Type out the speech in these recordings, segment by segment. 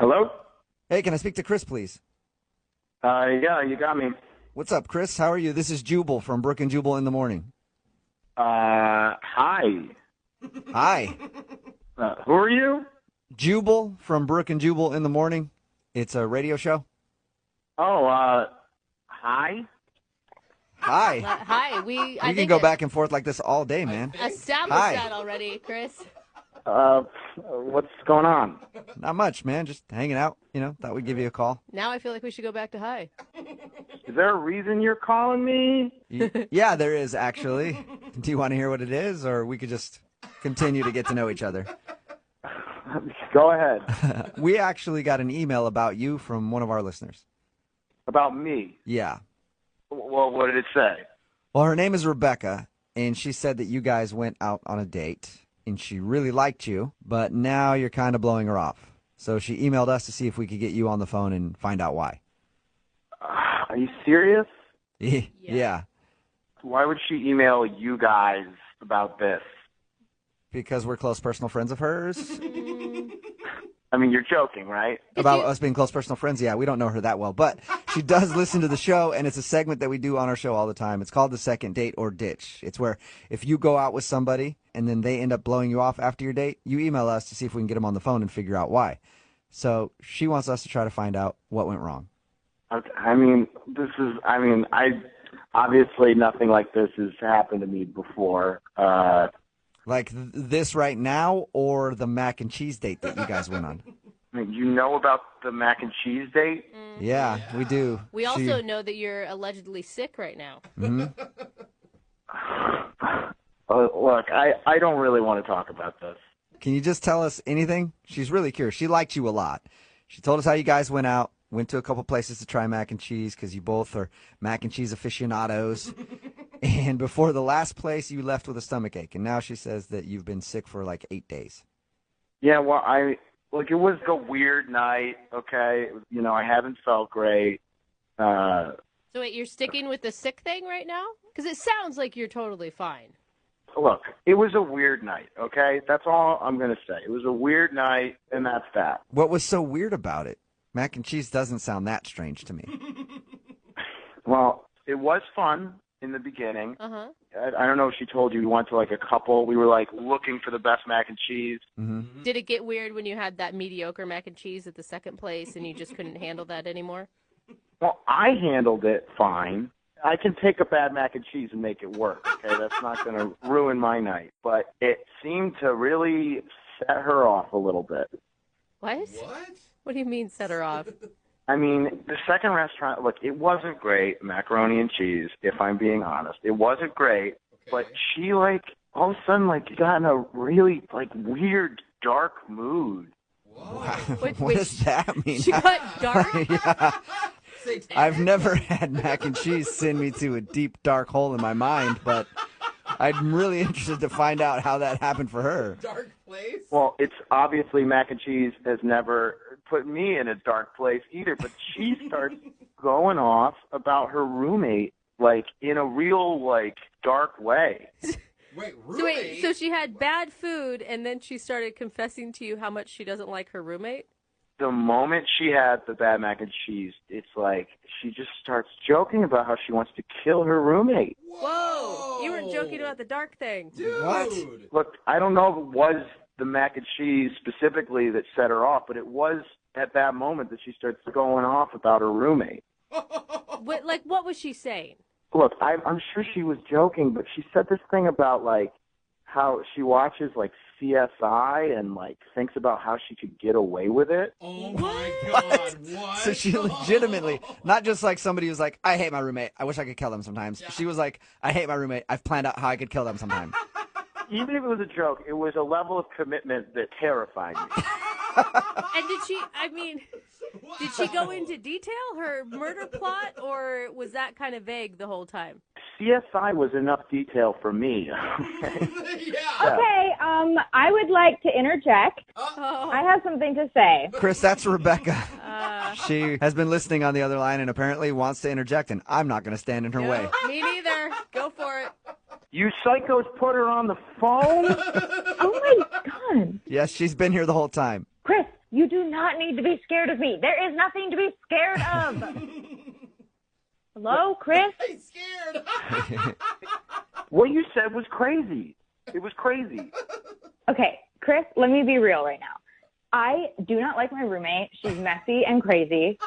Hello? Hey, can I speak to Chris, please? Yeah, you got me. What's up, Chris? How are you? This is Jubal from Brook and Jubal in the Morning. Hi. Hi. Who are you? Jubal from Brook and Jubal in the Morning. It's a radio show. Oh, hi? Hi. Hi. We can go back and forth like this all day, man. Established Hi. that already, Chris. What's going on? Not much, man. Just hanging out. Thought we'd give you a call. Now I feel like we should go back to hi. Is there a reason you're calling me? Yeah, there is, actually. Do you want to hear what it is, or we could just continue to get to know each other? Go ahead. We actually got an email about you from one of our listeners. About me? Yeah. Well, what did it say? Well, her name is Rebecca, and she said that you guys went out on a date, and she really liked you, but now you're kind of blowing her off. So she emailed us to see if we could get you on the phone and find out why. Are you serious? Yeah. Why would she email you guys about this? Because we're close personal friends of hers. I mean, you're joking, right? About us being close personal friends? Yeah, we don't know her that well. But she does listen to the show, and it's a segment that we do on our show all the time. It's called The Second Date or Ditch. It's where if you go out with somebody and then they end up blowing you off after your date, you email us to see if we can get them on the phone and figure out why. So she wants us to try to find out what went wrong. Obviously nothing like this has happened to me before. Like this right now, or the mac and cheese date that you guys went on? You know about the mac and cheese date? Yeah, we do. We also know that you're allegedly sick right now. Mm-hmm. Look, I don't really want to talk about this. Can you just tell us anything? She's really curious. She liked you a lot. She told us how you guys went out, went to a couple places to try mac and cheese because you both are mac and cheese aficionados. And before the last place, you left with a stomach ache. And now she says that you've been sick for like 8 days. Yeah, well, it was a weird night, okay? I haven't felt great. So wait, you're sticking with the sick thing right now? Because it sounds like you're totally fine. Look, it was a weird night, okay? That's all I'm going to say. It was a weird night, and that's that. What was so weird about it? Mac and cheese doesn't sound that strange to me. Well, it was fun in the beginning. Uh-huh. I don't know if she told you we went to like a couple. We were like looking for the best mac and cheese. Mm-hmm. Did it get weird when you had that mediocre mac and cheese at the second place and you just couldn't handle that anymore? Well, I handled it fine. I can take a bad mac and cheese and make it work, okay? That's not going to ruin my night. But it seemed to really set her off a little bit. What? What do you mean set her off? I mean, the second restaurant, look, it wasn't great, macaroni and cheese, if I'm being honest. It wasn't great, but she, all of a sudden, got in a really, weird, dark mood. Wow. What does that mean? She got dark? Yeah. I've never had mac and cheese send me to a deep, dark hole in my mind, but I'm really interested to find out how that happened for her. Dark place? Well, it's obviously mac and cheese has never put me in a dark place either, but she starts going off about her roommate, in a real, dark way. Wait, roommate? So she had bad food, and then she started confessing to you how much she doesn't like her roommate? The moment she had the bad mac and cheese, it's she just starts joking about how she wants to kill her roommate. Whoa! You weren't joking about the dark thing. Dude! What? Look, I don't know if it was the mac and cheese specifically that set her off, but it was at that moment that she starts going off about her roommate. What was she saying? Look, I'm sure she was joking, but she said this thing about, how she watches, CSI and, thinks about how she could get away with it. Oh, my God. What? So she legitimately, not just somebody who's like, I hate my roommate. I wish I could kill them sometimes. Yeah. She was like, I hate my roommate. I've planned out how I could kill them sometime. Even if it was a joke, it was a level of commitment that terrified me. And did she go into detail, her murder plot, or was that kind of vague the whole time? CSI was enough detail for me. Yeah. Okay, I would like to interject. Oh. I have something to say. Chris, that's Rebecca. She has been listening on the other line and apparently wants to interject, and I'm not going to stand in her way. Me neither. Go for it. You psychos put her on the phone? Oh, my God. Yes, she's been here the whole time. Chris, you You do not need to be scared of me. There is nothing to be scared of. Hello, Chris? He's scared. What you said was crazy. It was crazy. Okay, Chris, let me be real right now. I do not like my roommate. She's messy and crazy.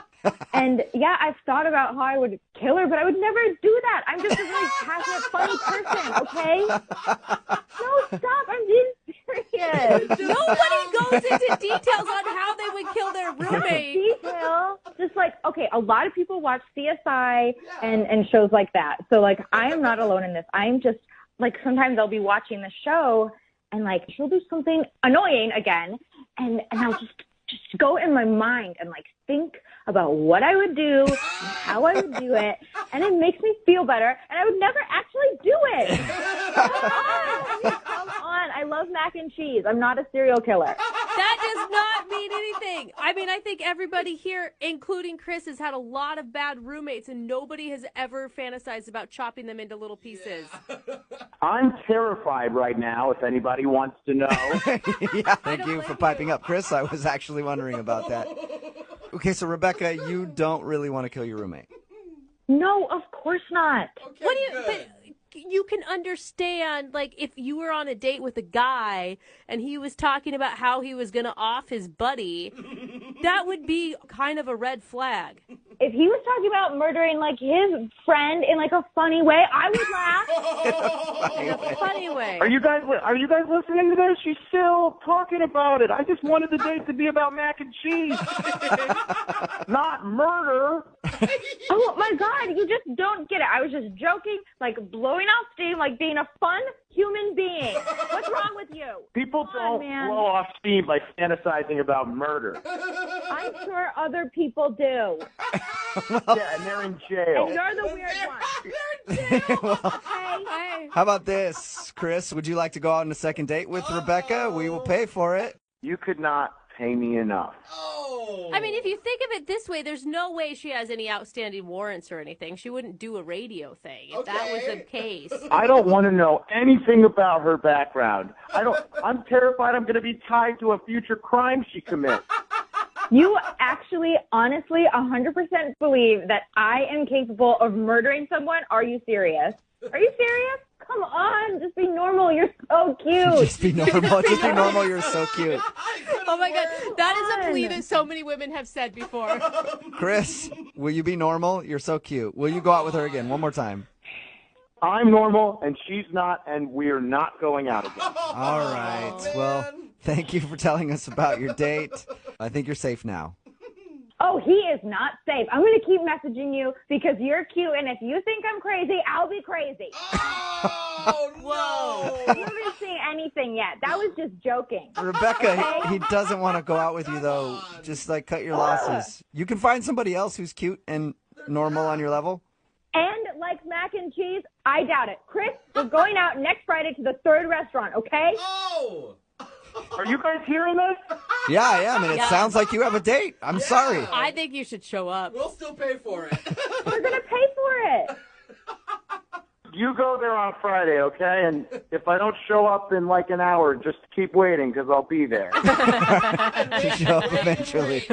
And yeah, I've thought about how I would kill her, but I would never do that. I'm just a really passionate, funny person, okay? No, stop. I'm being serious. Nobody goes into details on how they would kill their roommate. Detail. Just like, okay, a lot of people watch CSI and shows like that. So, like, I am not alone in this. I'm just, like, sometimes I'll be watching the show and, like, she'll do something annoying again. And I'll just go in my mind and, like, think about what I would do and how I would do it. And it makes me feel better. And I would never actually do it. Come on. I love mac and cheese. I'm not a serial killer. That does not mean anything. I mean, I think everybody here, including Chris, has had a lot of bad roommates, and nobody has ever fantasized about chopping them into little pieces. I'm terrified right now, if anybody wants to know. Yeah, thank you for piping up. Chris, I was actually wondering about that. Okay, so Rebecca, you don't really want to kill your roommate. No, of course not. Okay, What do you? good. But you can understand, like, if you were on a date with a guy and he was talking about how he was going to off his buddy, that would be kind of a red flag. If he was talking about murdering, like, his friend in, like, a funny way, I would laugh. In a funny way. Are you guys listening to this? She's still talking about it. I just wanted the date to be about mac and cheese, not murder. Oh, my God, you just don't get it. I was just joking, like, blowing off steam, like being a fun human being. What's wrong with you? People Come on, don't man. blow off steam by fantasizing about murder. I'm sure other people do. Yeah, and they're in jail. And you're the weird one. Okay? How about this, Chris? Would you like to go out on a second date with Rebecca? We will pay for it. You could not pay me enough. Oh. I mean, if you think of it this way, there's no way she has any outstanding warrants or anything. She wouldn't do a radio thing if that was the case. I don't want to know anything about her background. I'm terrified I'm going to be tied to a future crime she commits. You actually, honestly, 100% believe that I am capable of murdering someone? Are you serious? Are you serious? Come on, just be normal. You're so cute. Just be normal. Just be normal. You're so cute. Oh my God, that is a plea that so many women have said before. Chris, will you be normal? You're so cute. Will you go out with her again? One more time. I'm normal, and she's not, and we're not going out again. All right. Well, thank you for telling us about your date. I think you're safe now. Oh, he is not safe. I'm going to keep messaging you because you're cute, and if you think I'm crazy, I'll be crazy. Oh, Whoa. You haven't seen anything yet. That was just joking. Rebecca, he doesn't want to go out with you, though. Just, like, cut your losses. You can find somebody else who's cute and normal on your level. And like mac and cheese, I doubt it. Chris, we're going out next Friday to the third restaurant, okay? Oh. Are you guys hearing this? Yeah, I am, and it sounds like you have a date. I'm sorry. I think you should show up. We'll still pay for it. We're going to pay for it. You go there on Friday, okay? And if I don't show up in like an hour, just keep waiting because I'll be there. To show up eventually.